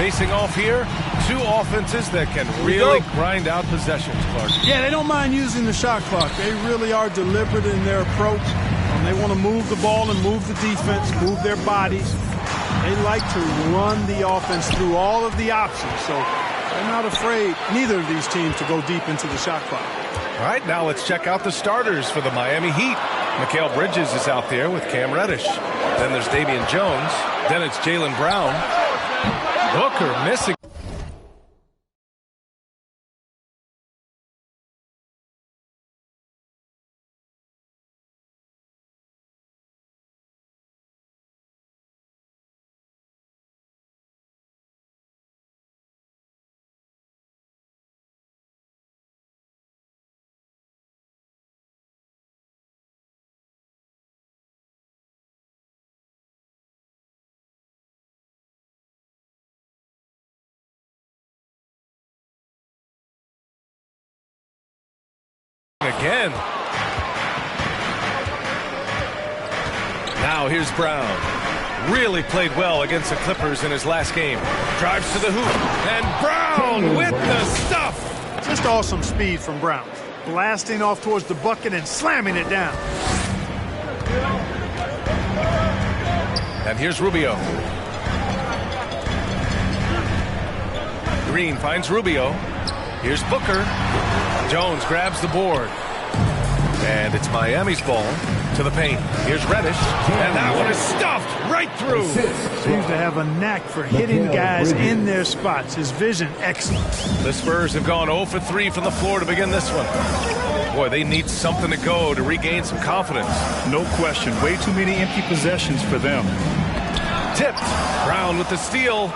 Facing off here, two offenses that can really grind out possessions, Clark. Yeah, they don't mind using the shot clock. They really are deliberate in their approach. They want to move the ball and move the defense, move their bodies. They like to run the offense through all of the options. So they're not afraid, neither of these teams, to go deep into the shot clock. All right, now let's check out the starters for the Miami Heat. Mikal Bridges is out there with Cam Reddish. Then there's Damian Jones. Then it's Jaylen Brown. Booker missing. Again. Now here's Brown. Really played well against the Clippers in his last game. Drives to the hoop. And Brown with the stuff. Just awesome speed from Brown. Blasting off towards the bucket and slamming it down. And here's Rubio. Green finds Rubio. Here's Booker. Jones grabs the board. And it's Miami's ball to the paint. Here's Reddish. And that one is stuffed right through. Seems to have a knack for hitting guys in their spots. His vision, excellent. The Spurs have gone 0 for 3 from the floor to begin this one. Boy, they need something to go to regain some confidence. No question. Way too many empty possessions for them. Tipped. Brown with the steal.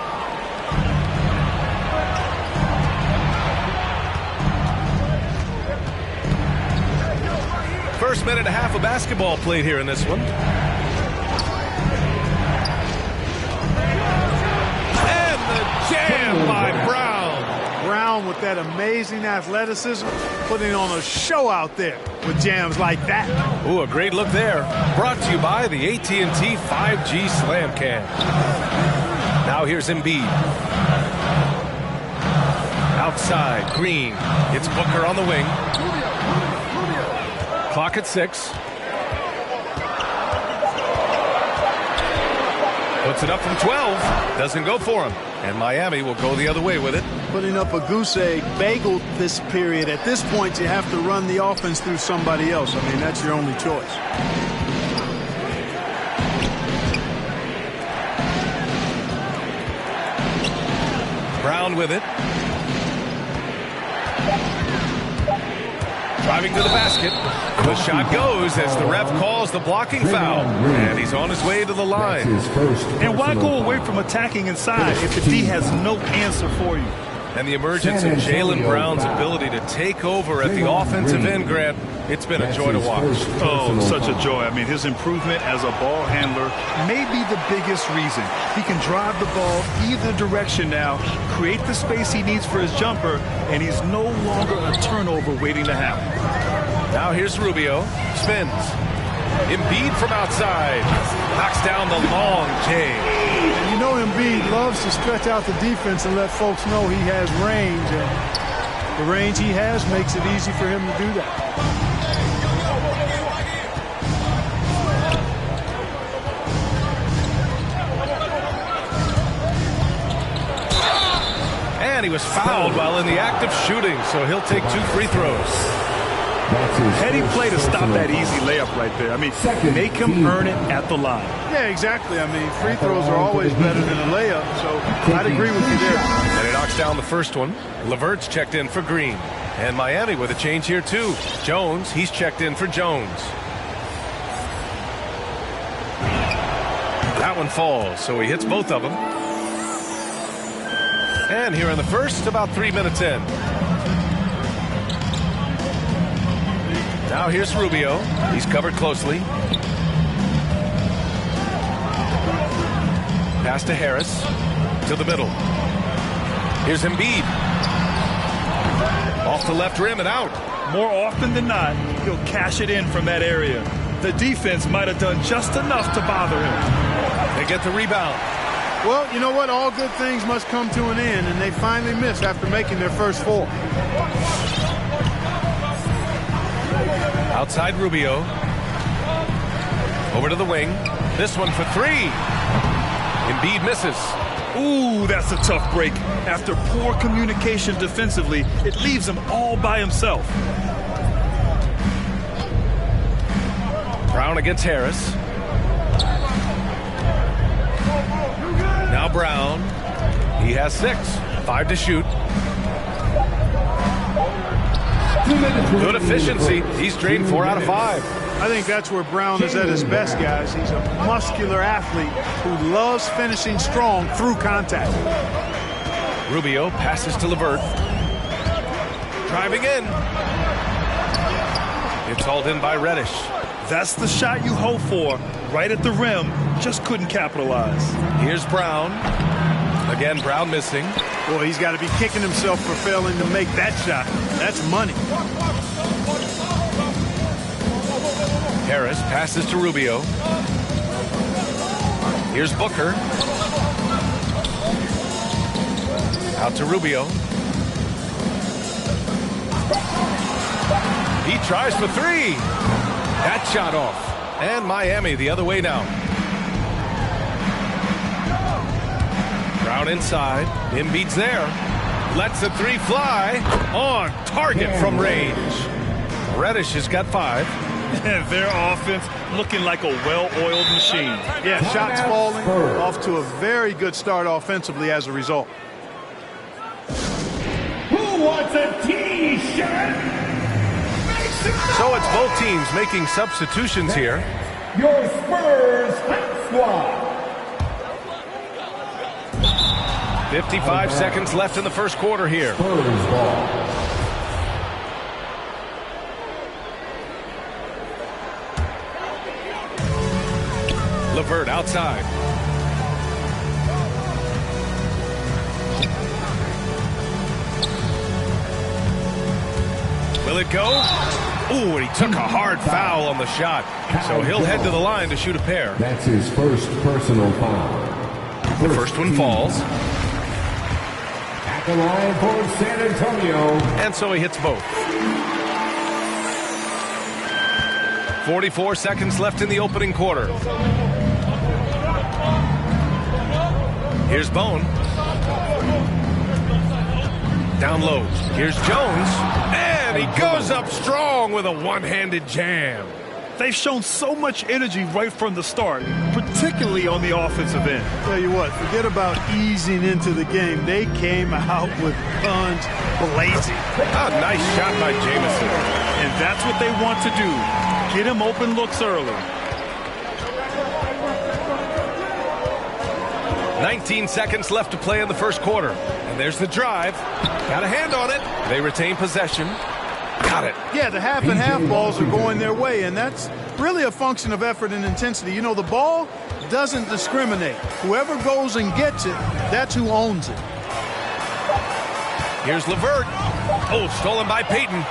First minute and a half of basketball played here in this one. And the jam by Brown. Brown with that amazing athleticism, putting on a show out there with jams like that. Ooh, a great look there. Brought to you by the AT&T 5G Slam Cam. Now here's Embiid. Outside, Green. It's Booker on the wing. Clock at 6. Puts it up from 12. Doesn't go for him. And Miami will go the other way with it. Putting up a goose egg bagel this period. At this point, you have to run the offense through somebody else. I mean, that's your only choice. Brown with it. Driving to the basket. The shot goes as the ref calls the blocking foul. And he's on his way to the line. And why go away from attacking inside if the D has no answer for you? And the emergence of Jaylen Brown's ability to take over at the offensive end, Grant, it's been a joy to watch. Oh, such a joy. I mean, his improvement as a ball handler may be the biggest reason. He can drive the ball either direction now, create the space he needs for his jumper, and he's no longer a turnover waiting to happen. Now here's Rubio. Spins. Embiid from outside. Knocks down the long J. You know Embiid loves to stretch out the defense and let folks know he has range. And the range he has makes it easy for him to do that. And he was fouled while in the act of shooting, so he'll take 2 free throws. Heady play to stop that easy layup right there. I mean, make him earn it at the line. Yeah, exactly. I mean, free throws are always better than a layup, so I'd agree with you there. And he knocks down the first one. Levert's checked in for Green. And Miami with a change here, too. Jones, he's checked in for Jones. That one falls, so he hits both of them. And here in the first, about 3 minutes in. Now here's Rubio. He's covered closely. Pass to Harris. To the middle. Here's Embiid. Off the left rim and out. More often than not, he'll cash it in from that area. The defense might have done just enough to bother him. They get the rebound. Well, you know what? All good things must come to an end, and they finally miss after making their first 4. Outside Rubio. Over to the wing. This one for 3. Embiid misses. Ooh, that's a tough break. After poor communication defensively, it leaves him all by himself. Brown against Harris. Now Brown. He has 6. 5 to shoot. Good efficiency. He's drained 4 out of 5. I think that's where Brown is at his best, guys. He's a muscular athlete who loves finishing strong through contact. Rubio passes to LeVert. Driving in. It's hauled in by Reddish. That's the shot you hope for. Right at the rim. Just couldn't capitalize. Here's Brown. Again, Brown missing. Boy, he's got to be kicking himself for failing to make that shot. That's money. Harris passes to Rubio. Here's Booker. Out to Rubio. He tries for 3. That shot off. And Miami the other way now. Brown inside. Embiid's there. Lets the 3 fly. On target from range. Reddish has got 5. And their offense looking like a well-oiled machine. Yeah, shots falling. Off to a very good start offensively as a result. Who wants a T-shirt? So it's both teams making substitutions here. Your Spurs Hype Squad. 55 seconds left in the first quarter here. Spurs ball. LeVert outside. Will it go? Ooh, and he took a hard foul on the shot. So he'll head to the line to shoot a pair. That's his first personal foul. The first one falls. At the line for San Antonio. And so he hits both. 44 seconds left in the opening quarter. Here's Bone. Down low. Here's Jones. And he goes up strong with a one-handed jam. They've shown so much energy right from the start, particularly on the offensive end. Tell you what, forget about easing into the game. They came out with guns blazing. Oh, nice shot by Jamison. And that's what they want to do. Get him open looks early. 19 seconds left to play in the first quarter. And there's the drive. Got a hand on it. They retain possession. Got it. Yeah, the half and half balls are going their way, and that's really a function of effort and intensity. You know, the ball doesn't discriminate. Whoever goes and gets it, that's who owns it. Here's LeVert. Oh, stolen by Payton.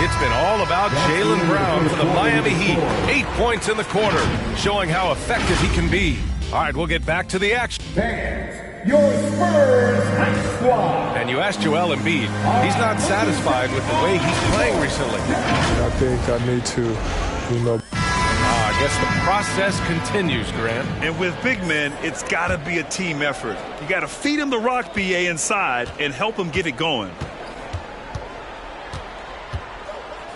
It's been all about Jaylen Brown for the Miami Heat. 8 points in the quarter, showing how effective he can be. All right, we'll get back to the action. Fans, your Spurs Hype Squad. And you asked Joel Embiid. He's not satisfied with the way he's playing recently. I think I need to, I guess the process continues, Grant. And with big men, it's got to be a team effort. You got to feed him the rock, BA, inside and help him get it going.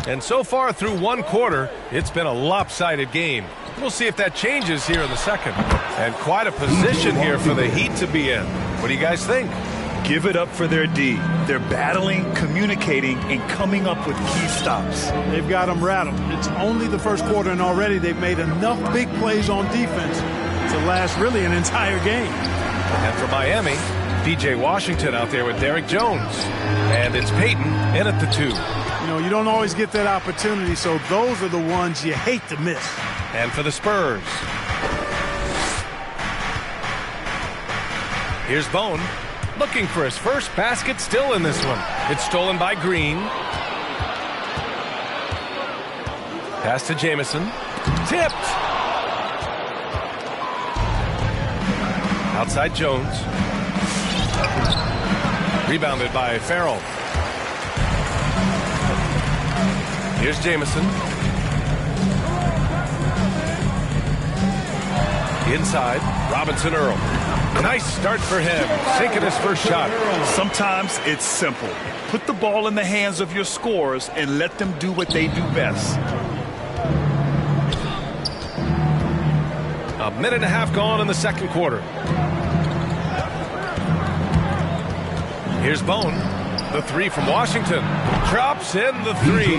And so far through one quarter, it's been a lopsided game. We'll see if that changes here in the second. And quite a position here for the Heat to be in. What do you guys think? Give it up for their D. They're battling, communicating, and coming up with key stops. They've got them rattled. It's only the first quarter, and already they've made enough big plays on defense to last really an entire game. And for Miami, P.J. Washington out there with Derek Jones. And it's Payton in at the 2. You know, you don't always get that opportunity, so those are the ones you hate to miss. And for the Spurs, here's Bone, looking for his first basket, still in this one. It's stolen by Green. Pass to Jamison. Tipped. Outside Jones. Rebounded by Farrell. Here's Jamison. Inside, Robinson Earl. Nice start for him, sinking his first shot. Sometimes it's simple. Put the ball in the hands of your scorers and let them do what they do best. A minute and a half gone in the second quarter. Here's Bone. The three from Washington. Drops in the three.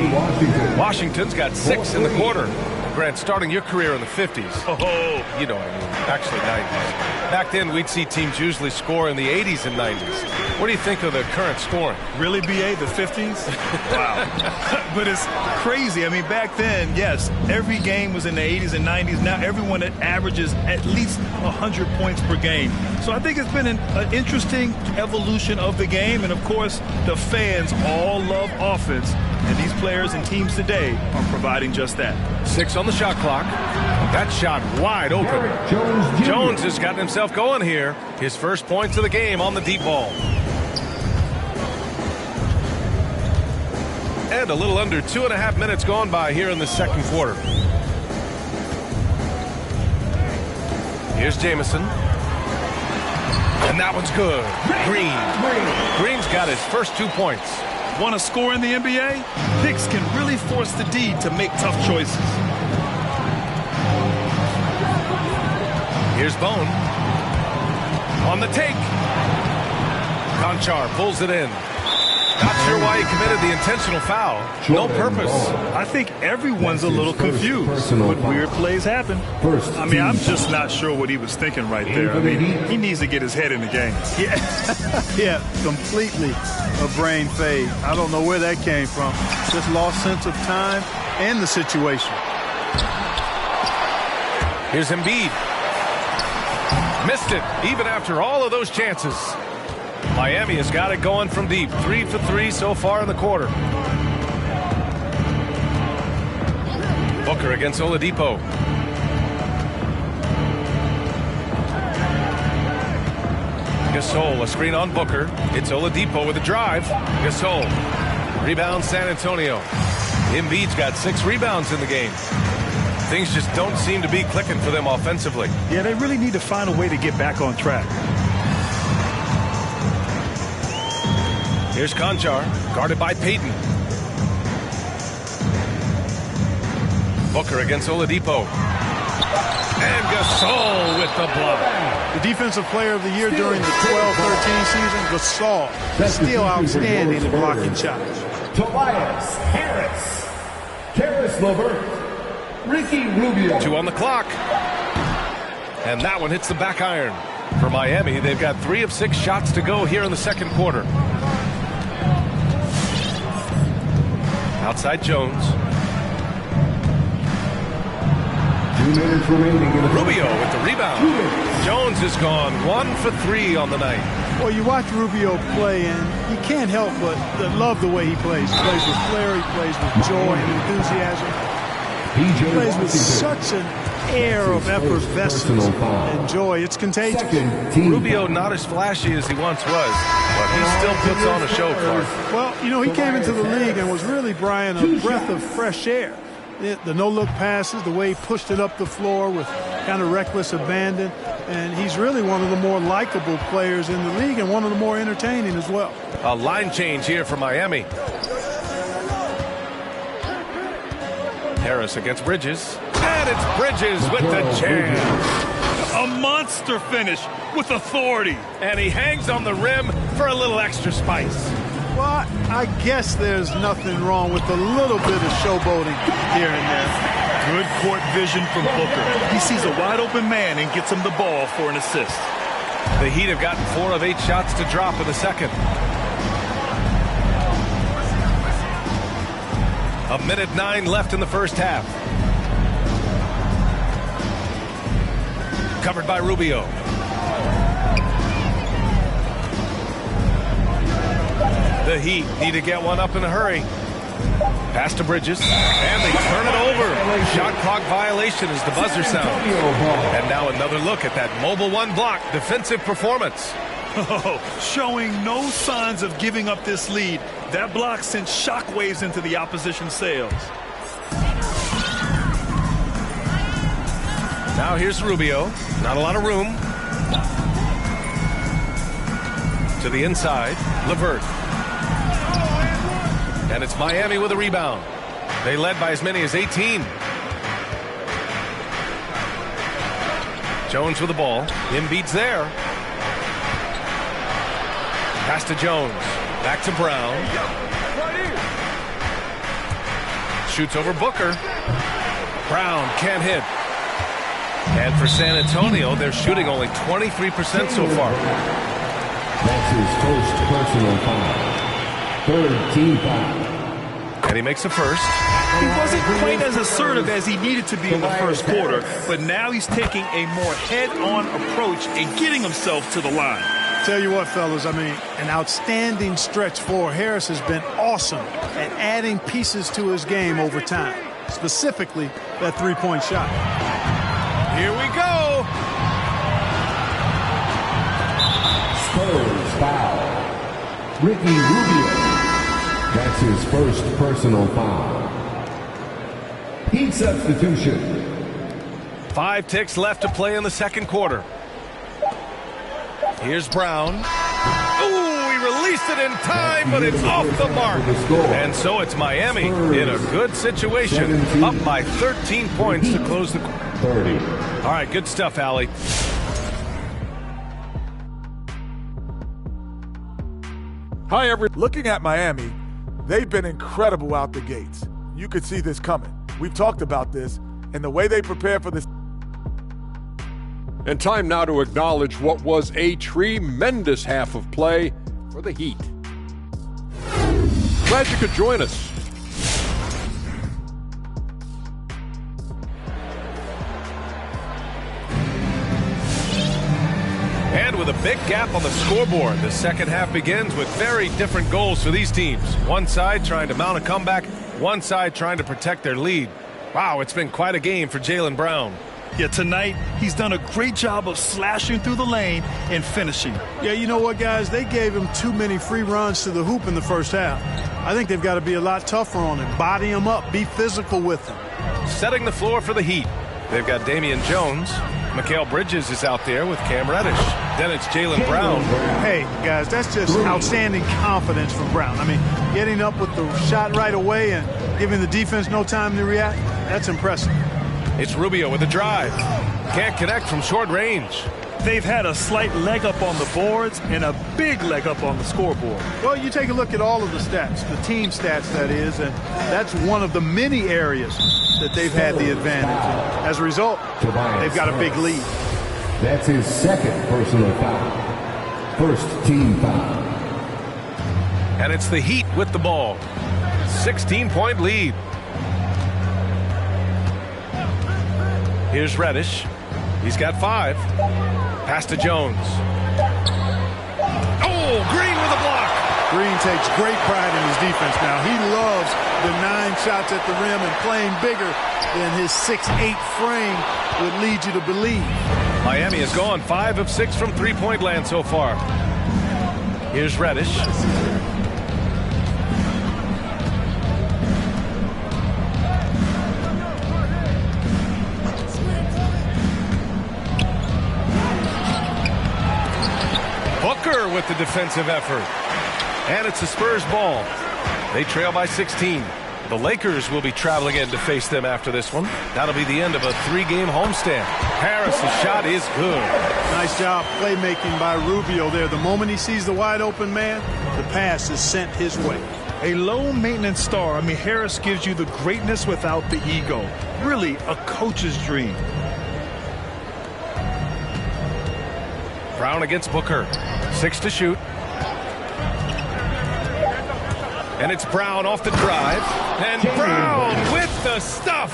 Washington's got 6 in the quarter. Grant, starting your career in the 50s. Oh, you know what I mean. Actually, 90s. Back then, we'd see teams usually score in the 80s and 90s. What do you think of the current scoring? really, BA, the 50s? Wow. But it's crazy. I mean, back then, yes, every game was in the 80s and 90s. Now everyone averages at least 100 points per game. So I think it's been an interesting evolution of the game. And, of course, the fans all love offense. And these players and teams today are providing just that. 6 on the shot clock. That shot wide open. Jones has gotten himself going here. His first points of the game on the deep ball. And a little under 2.5 minutes gone by here in the second quarter. Here's Jamison. And that one's good. Green's got his first 2 points. Want to score in the NBA? Picks can really force the D to make tough choices. Here's Bone. On the take. Conchar pulls it in. Not sure why he committed the intentional foul. No purpose. I think everyone's a little confused. But weird plays happen. I mean, I'm just not sure what he was thinking right there. I mean, he needs to get his head in the game. Yeah, completely a brain fade. I don't know where that came from. Just lost sense of time and the situation. Here's Embiid. Missed it, even after all of those chances. Miami has got it going from deep. 3 for 3 so far in the quarter. Booker against Oladipo. Gasol, a screen on Booker. It's Oladipo with a drive. Gasol. Rebound San Antonio. Embiid's got 6 rebounds in the game. Things just don't seem to be clicking for them offensively. Yeah, they really need to find a way to get back on track. Here's Conchar, guarded by Payton. Booker against Oladipo. And Gasol with the block. The defensive player of the year during the 12-13 season, Gasol, still outstanding in blocking shots. Tobias Harris, Karis LeVert, Ricky Rubio. 2 on the clock. And that one hits the back iron. For Miami, they've got 3 of 6 shots to go here in the second quarter. Outside Jones. 2 minutes remaining in the Rubio with the rebound. Jones has gone 1 for 3 on the night. Well, you watch Rubio play, and you can't help but love the way he plays. He plays with flair, he plays with joy and enthusiasm. He plays with such an air of effervescence and joy. It's contagious. Rubio not as flashy as he once was, but he still puts on a show, Clark. Well, you know, he came into the league and was really, Brian, a breath of fresh air. The no-look passes, the way he pushed it up the floor with kind of reckless abandon. And he's really one of the more likable players in the league and one of the more entertaining as well. A line change here for Miami. Harris against Bridges. And it's Bridges with the jam. A monster finish with authority. And he hangs on the rim for a little extra spice. Well, I guess there's nothing wrong with a little bit of showboating here and there. Good court vision from Booker. He sees a wide-open man and gets him the ball for an assist. The Heat have gotten 4 of 8 shots to drop in the second. A minute 9 left in the first half. Covered by Rubio. The Heat need to get one up in a hurry. Pass to Bridges, and they turn it over. Shot clock violation as the buzzer sounds. And now another look at that mobile one block defensive performance. Oh, showing no signs of giving up this lead. That block sent shockwaves into the opposition's sails. Now here's Rubio. Not a lot of room. To the inside, LeVert. And it's Miami with a rebound. They led by as many as 18. Jones with the ball. Embiid's there. Pass to Jones. Back to Brown. Shoots over Booker. Brown can't hit. And for San Antonio, they're shooting only 23% so far. That's his first personal foul. Third team foul. And he makes a first. He wasn't quite as assertive as he needed to be in the first quarter, but now he's taking a more head-on approach and getting himself to the line. Tell you what, fellas, I mean, an outstanding stretch for Harris has been awesome at adding pieces to his game over time, specifically that three-point shot. Here we go. Spurs foul. Ricky Rubio. That's his first personal foul. Heat substitution. 5 ticks left to play in the second quarter. Here's Brown. Ooh, he released it in time, but it's off the mark. And so it's Miami in a good situation, up by 13 points to close the quarter. 30. All right, good stuff, Allie. Hi, everyone. Looking at Miami, they've been incredible out the gates. You could see this coming. We've talked about this, and the way they prepare for this. And time now to acknowledge what was a tremendous half of play for the Heat. Glad you could join us. And with a big gap on the scoreboard, the second half begins with very different goals for these teams. One side trying to mount a comeback, one side trying to protect their lead. Wow, it's been quite a game for Jaylen Brown. Yeah, tonight he's done a great job of slashing through the lane and finishing. Yeah, you know what, guys? They gave him too many free runs to the hoop in the first half. I think they've got to be a lot tougher on him. Body him up. Be physical with him. Setting the floor for the Heat. They've got Damian Jones. Mikal Bridges is out there with Cam Reddish. Then it's Jaylen Brown. Hey, guys, that's just outstanding confidence from Brown. I mean, getting up with the shot right away and giving the defense no time to react, that's impressive. It's Rubio with a drive. Can't connect from short range. They've had a slight leg up on the boards and a big leg up on the scoreboard. Well, you take a look at all of the stats, the team stats, that is, and that's one of the many areas that they've had the advantage. And as a result, they've got a big lead. That's his second personal foul. First team foul. And it's the Heat with the ball. 16-point lead. Here's Reddish. He's got 5. Pass to Jones. Oh, Green with a block. Green takes great pride in his defense now. He loves denying shots at the rim and playing bigger than his 6'8" frame would lead you to believe. Miami has gone 5 of 6 from three-point land so far. Here's Reddish. Booker with the defensive effort. And it's the Spurs ball. They trail by 16. The Lakers will be traveling in to face them after this one. That'll be the end of a 3-game homestand. Harris' shot is good. Nice job playmaking by Rubio there. The moment he sees the wide open man, the pass is sent his way. A low-maintenance star. I mean, Harris gives you the greatness without the ego. Really a coach's dream. Brown against Booker. 6 to shoot. And it's Brown off the drive. And Brown with the stuff.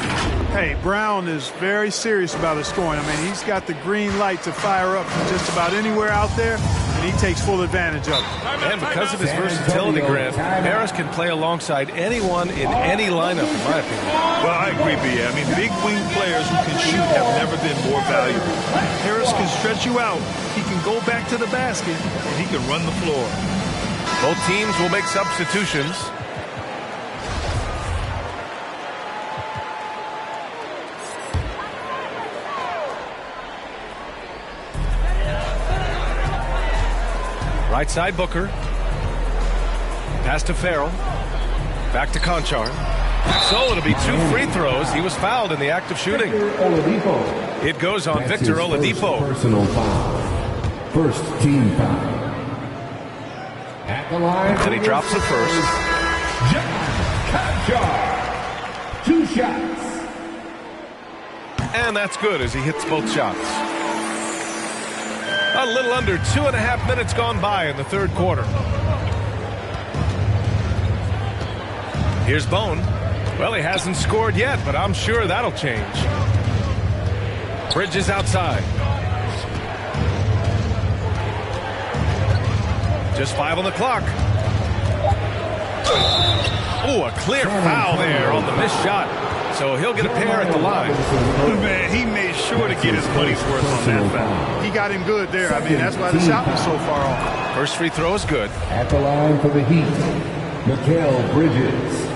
Hey, Brown is very serious about his scoring. I mean, he's got the green light to fire up from just about anywhere out there. and he takes full advantage of it. And because of his versatility, Grant, Harris can play alongside anyone in any lineup, in my opinion. Well, I agree, B. I mean, big wing players who can shoot have never been more valuable. Harris can stretch you out. He can go back to the basket, and he can run the floor. Both teams will make substitutions. Right side, Booker. Pass to Farrell. Back to Conchar. So it'll be 2 free throws. He was fouled in the act of shooting. It goes on Victor Oladipo. Personal foul. First team foul. At the line. And he drops the first. Conchar. 2 shots. And that's good as he hits both shots. A little under 2.5 minutes gone by in the third quarter. Here's Bone. Well, he hasn't scored yet, but I'm sure that'll change. Bridges outside. Just 5 on the clock. Oh, a clear foul there on the missed shot. So he'll get a pair at the line. Man, he made sure to get his money's worth on that foul. He got him good there. I mean, that's why the shot was so far off. First free throw is good. At the line for the Heat, Mikal Bridges.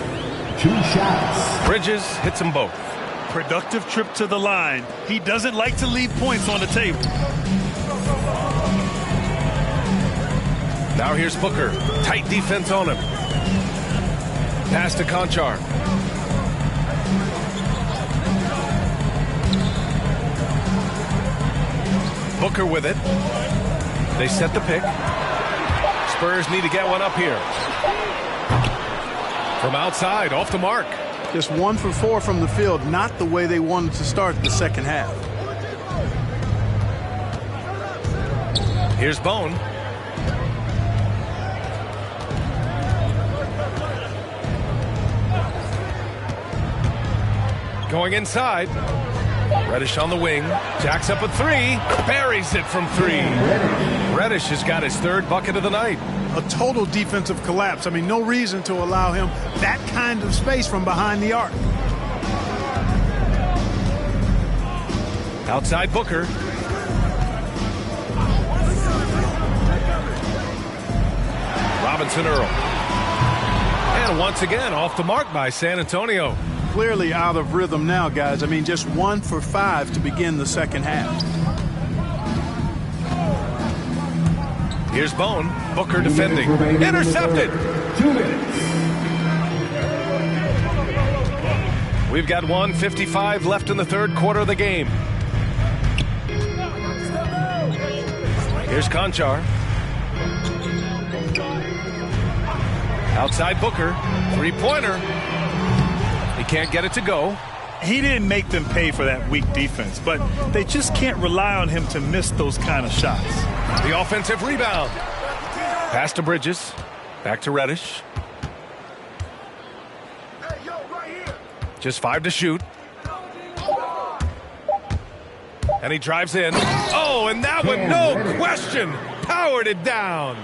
2 shots. Bridges hits them both. Productive trip to the line. He doesn't like to leave points on the table. Now here's Booker. Tight defense on him. Pass to Conchar. Booker with it. They set the pick. Spurs need to get one up here. From outside, off the mark. Just 1 for 4 from the field, not the way they wanted to start the second half. Here's Bone. Going inside. Reddish on the wing. Jacks up a 3. Buries it from 3. Reddish has got his 3rd bucket of the night. A total defensive collapse. I mean, no reason to allow him that kind of space from behind the arc. Outside Booker. Robinson Earl. And once again, off the mark by San Antonio. Clearly out of rhythm now, guys. I mean, just 1 for 5 to begin the second half. Here's Bone. Booker defending. Intercepted. 2 minutes. We've got 1:55 left in the third quarter of the game. Here's Conchar. Outside Booker. 3-pointer. He can't get it to go. He didn't make them pay for that weak defense, but they just can't rely on him to miss those kind of shots. The offensive rebound. Pass to Bridges. Back to Reddish. Just 5 to shoot. And he drives in. Oh, and that one, no question, powered it down.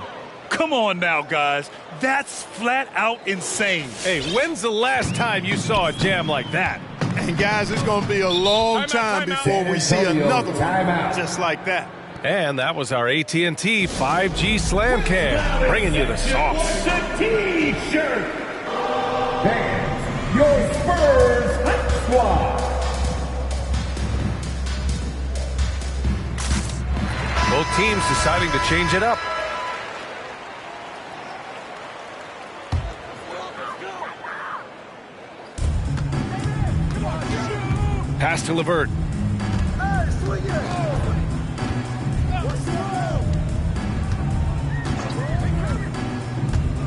Come on now, guys. That's flat out insane. Hey, when's the last time you saw a jam like that? And guys, it's going to be a long time before we see another one just like that. And that was our AT&T 5G Slam Cam, bringing you the sauce. T-shirt. And your Spurs Hype Squad. Both teams deciding to change it up. Pass to LeVert.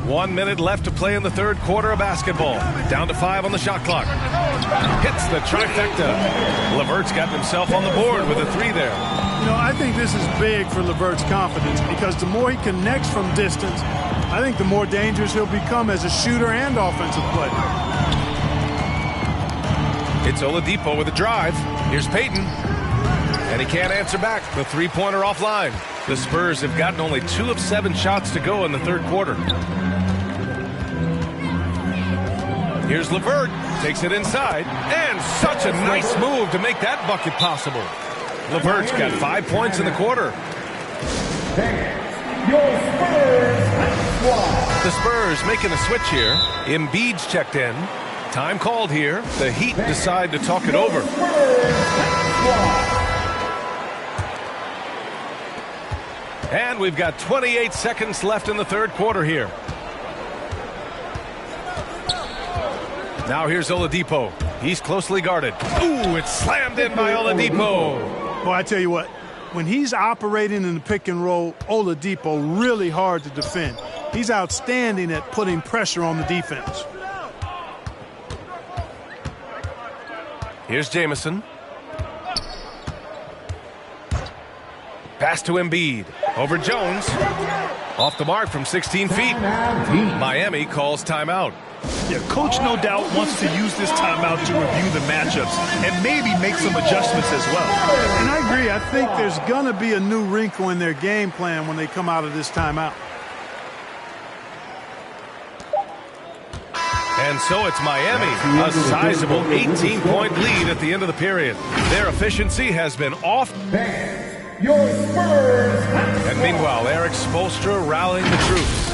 1 minute left to play in the third quarter of basketball. Down to 5 on the shot clock. Hits the trifecta. LeVert's gotten himself on the board with a 3 there. You know, I think this is big for LeVert's confidence because the more he connects from distance, I think the more dangerous he'll become as a shooter and offensive player. It's Oladipo with a drive. Here's Payton. And he can't answer back. The three-pointer offline. The Spurs have gotten only 2 of 7 shots to go in the third quarter. Here's LeVert. Takes it inside. And such a nice move to make that bucket possible. LeVert's got 5 points in the quarter. The Spurs making a switch here. Embiid's checked in. Time called here. The Heat decide to talk it over. And we've got 28 seconds left in the third quarter here. Now here's Oladipo. He's closely guarded. Ooh, it's slammed in by Oladipo. Well, I tell you what, when he's operating in the pick and roll, Oladipo really hard to defend. He's outstanding at putting pressure on the defense. Here's Jamison. Pass to Embiid. Over Jones. Off the mark from 16 feet. Miami calls timeout. Yeah, coach no doubt wants to use this timeout to review the matchups and maybe make some adjustments as well. And I agree. I think there's going to be a new wrinkle in their game plan when they come out of this timeout. And so it's Miami, a sizable 18-point lead at the end of the period. Their efficiency has been off. Your Spurs. And meanwhile, Eric Spoelstra rallying the troops.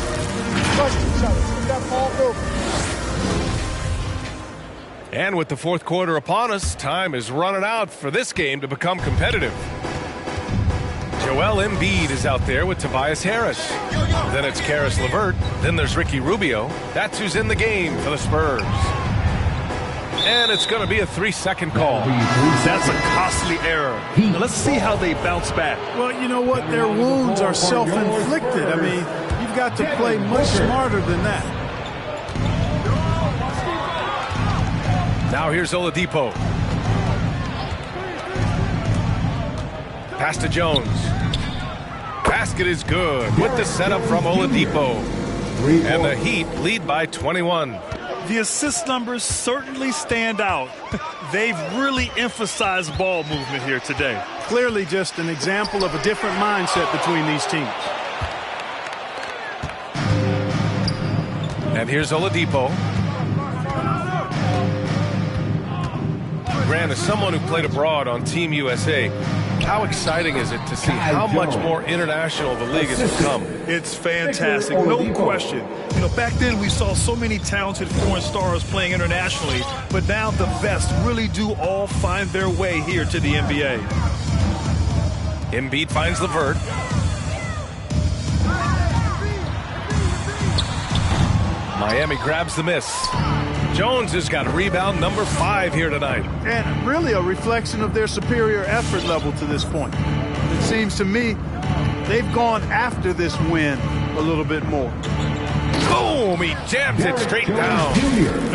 And with the fourth quarter upon us, time is running out for this game to become competitive. Joel Embiid is out there with Tobias Harris. Then it's Karis LeVert. Then there's Ricky Rubio. That's who's in the game for the Spurs. And it's going to be a 3-second call. That's a costly error. Now let's see how they bounce back. Well, you know what? Their wounds are self-inflicted. I mean, you've got to play much smarter than that. Now here's Oladipo. Pass to Jones. Basket is good with the setup from Oladipo. And the Heat lead by 21. The assist numbers certainly stand out. They've really emphasized ball movement here today. Clearly just an example of a different mindset between these teams. And here's Oladipo. Grant, as someone who played abroad on Team USA, how exciting is it to see how much more international the league has become? It's fantastic, no question. You know, back then we saw so many talented foreign stars playing internationally, but now the best really do all find their way here to the NBA. Embiid finds LeVert. Miami grabs the miss. Jones has got rebound number 5 here tonight. And really a reflection of their superior effort level to this point. It seems to me they've gone after this win a little bit more. Boom! He jams it straight down.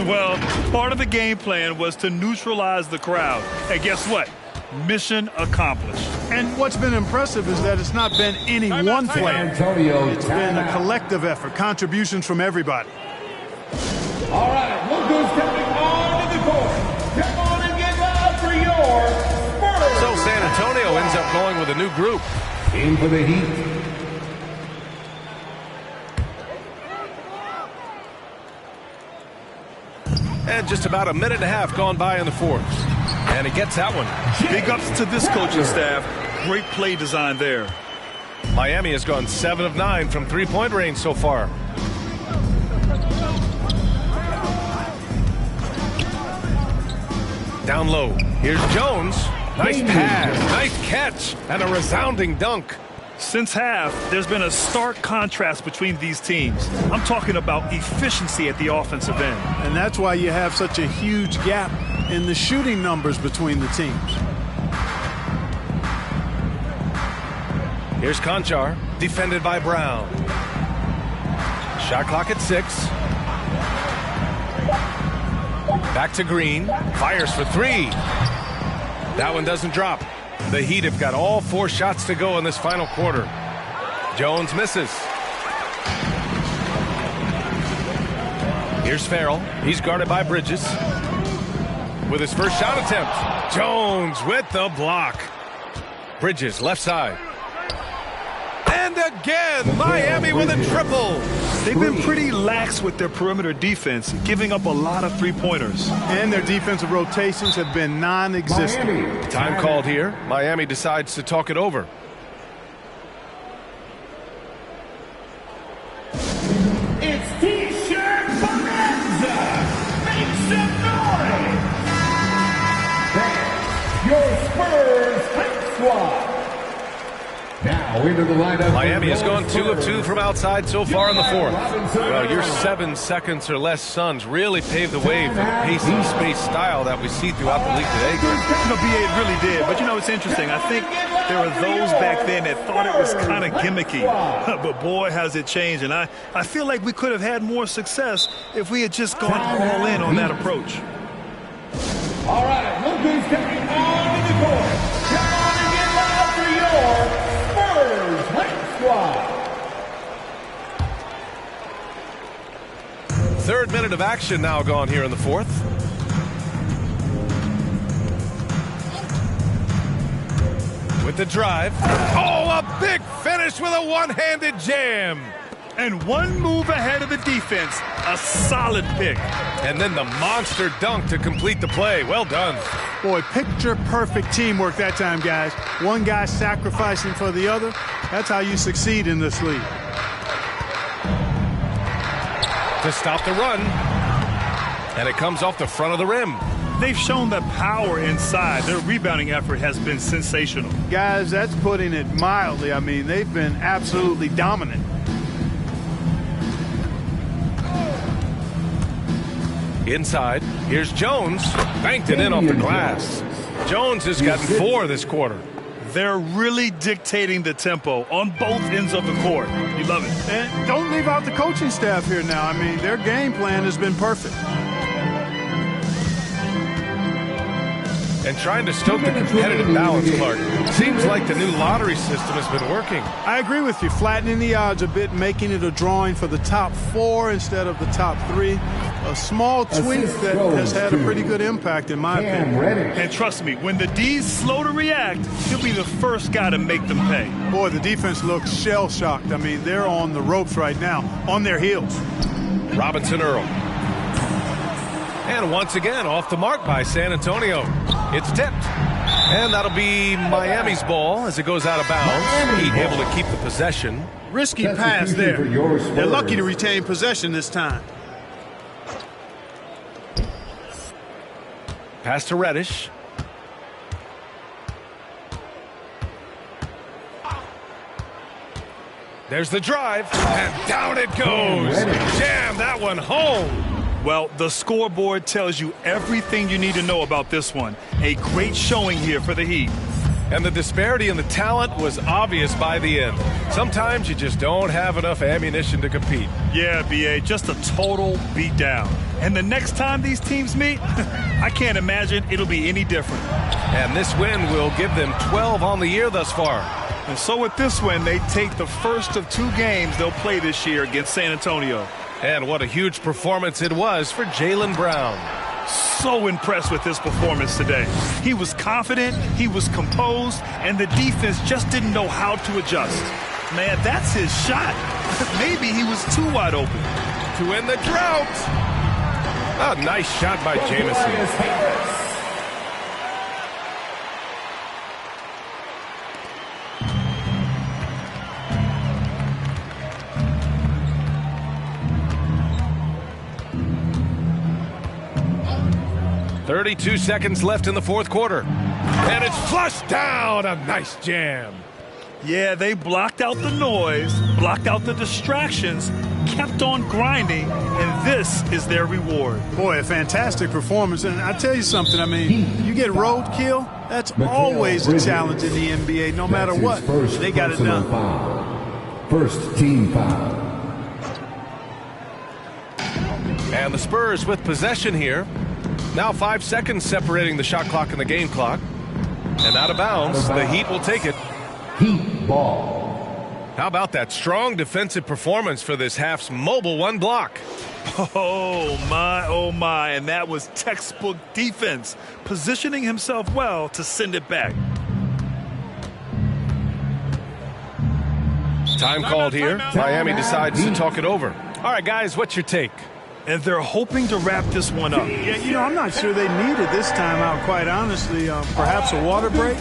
Well, part of the game plan was to neutralize the crowd. And guess what? Mission accomplished. And what's been impressive is that it's not been any one player. It's been a collective effort, contributions from everybody. All right, look who's coming onto the court. Come on and get loud for your Spurs. So San Antonio ends up going with a new group. In for the Heat. And just about a minute and a half gone by in the fourth. And he gets that one. Big ups to this coaching staff. Great play design there. Miami has gone 7 of 9 from three-point range so far. Down low. Here's Jones. Nice pass, nice catch, and a resounding dunk. Since half, there's been a stark contrast between these teams. I'm talking about efficiency at the offensive end. And that's why you have such a huge gap in the shooting numbers between the teams. Here's Conchar, defended by Brown. Shot clock at 6. Back to Green, fires for 3. That one doesn't drop. The Heat have got all 4 shots to go in this final quarter. Jones misses. Here's Farrell. He's guarded by Bridges. With his first shot attempt, Jones with the block. Bridges, left side. And again, Miami with a triple. They've been pretty lax with their perimeter defense, giving up a lot of three-pointers. And their defensive rotations have been non-existent. Time called here. Miami decides to talk it over. It's T-shirt Bonanza. Make some noise. That's your Spurs Hype Squad. Now into the lineup. Miami has gone 2 of 2 from outside so far in the fourth. Well, your 7 seconds or less Suns really paved the way for the pace and space style that we see throughout the league today. BA, it really did. But, it's interesting. I think there were those back then that thought it was kind of gimmicky. But, boy, has it changed. And I feel like we could have had more success if we had just gone all in on that approach. All right, look who's coming on to the court. Come on and get loud for your Spurs Hype Squad. Third minute of action now gone here in the fourth. With the drive. Oh, a big finish with a one-handed jam. And one move ahead of the defense. A solid pick. And then the monster dunk to complete the play. Well done. Boy, picture-perfect teamwork that time, guys. One guy sacrificing for the other. That's how you succeed in this league. To stop the run. And it comes off the front of the rim. They've shown the power inside. Their rebounding effort has been sensational. Guys, that's putting it mildly. I mean, they've been absolutely dominant. Inside, here's Jones. Banked it in off the glass. Jones has gotten 4 this quarter. They're really dictating the tempo on both ends of the court. You love it. And don't leave out the coaching staff here now. I mean, their game plan has been perfect. And trying to stoke the competitive balance, Clark. Seems like the new lottery system has been working. I agree with you. Flattening the odds a bit, making it a drawing for the top 4 instead of the top 3. A small tweak that has had a pretty good impact, in my opinion. And trust me, when the D's slow to react, he'll be the first guy to make them pay. Boy, the defense looks shell-shocked. I mean, they're on the ropes right now, on their heels. Robinson Earl. And once again, off the mark by San Antonio. It's tipped. And that'll be Miami's ball as it goes out of bounds. Heat able to keep the possession. Risky pass there. They're lucky to retain possession this time. Pass to Reddish. There's the drive. And down it goes. Jam that one home. Well, the scoreboard tells you everything you need to know about this one. A great showing here for the Heat. And the disparity in the talent was obvious by the end. Sometimes you just don't have enough ammunition to compete. Yeah, BA, just a total beatdown. And the next time these teams meet, I can't imagine it'll be any different. And this win will give them 12 on the year thus far. And so with this win, they take the first of 2 games they'll play this year against San Antonio. And what a huge performance it was for Jaylen Brown. So impressed with his performance today. He was confident, he was composed, and the defense just didn't know how to adjust. Man, that's his shot. Maybe he was too wide open. To end the drought. A nice shot by Jamison. 32 seconds left in the fourth quarter. And it's flushed down. A nice jam. Yeah, they blocked out the noise, blocked out the distractions, kept on grinding, and this is their reward. Boy, a fantastic performance. And I tell you something, I mean, you get roadkill, that's always a challenge in the NBA, no matter what. They got it done. First team foul. And the Spurs with possession here. Now 5 seconds separating the shot clock and the game clock. And out of bounds, the Heat will take it. Heat ball. How about that strong defensive performance for this half's mobile one block? Oh, my. And that was textbook defense, positioning himself well to send it back. Time called here. Miami decides to talk it over. All right, guys, what's your take? And they're hoping to wrap this one up. Yeah, you know, I'm not sure they needed this timeout, quite honestly. Perhaps a water break?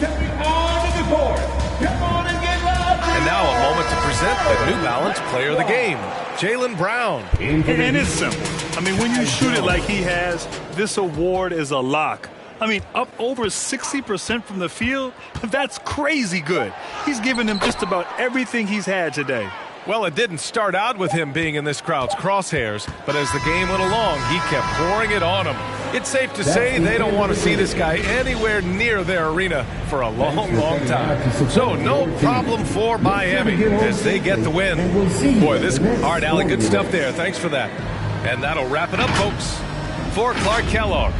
And now a moment to present the New Balance Player of the Game, Jaylen Brown. And it's simple. I mean, when you shoot it like he has, this award is a lock. I mean, up over 60% from the field, that's crazy good. He's given them just about everything he's had today. Well, it didn't start out with him being in this crowd's crosshairs, but as the game went along, he kept pouring it on him. It's safe to say they don't want to see this guy anywhere near their arena for a long, long time. So no problem for Miami as they get the win. Boy, this hard alley, good stuff there. Thanks for that. And that'll wrap it up, folks. For Clark Kellogg.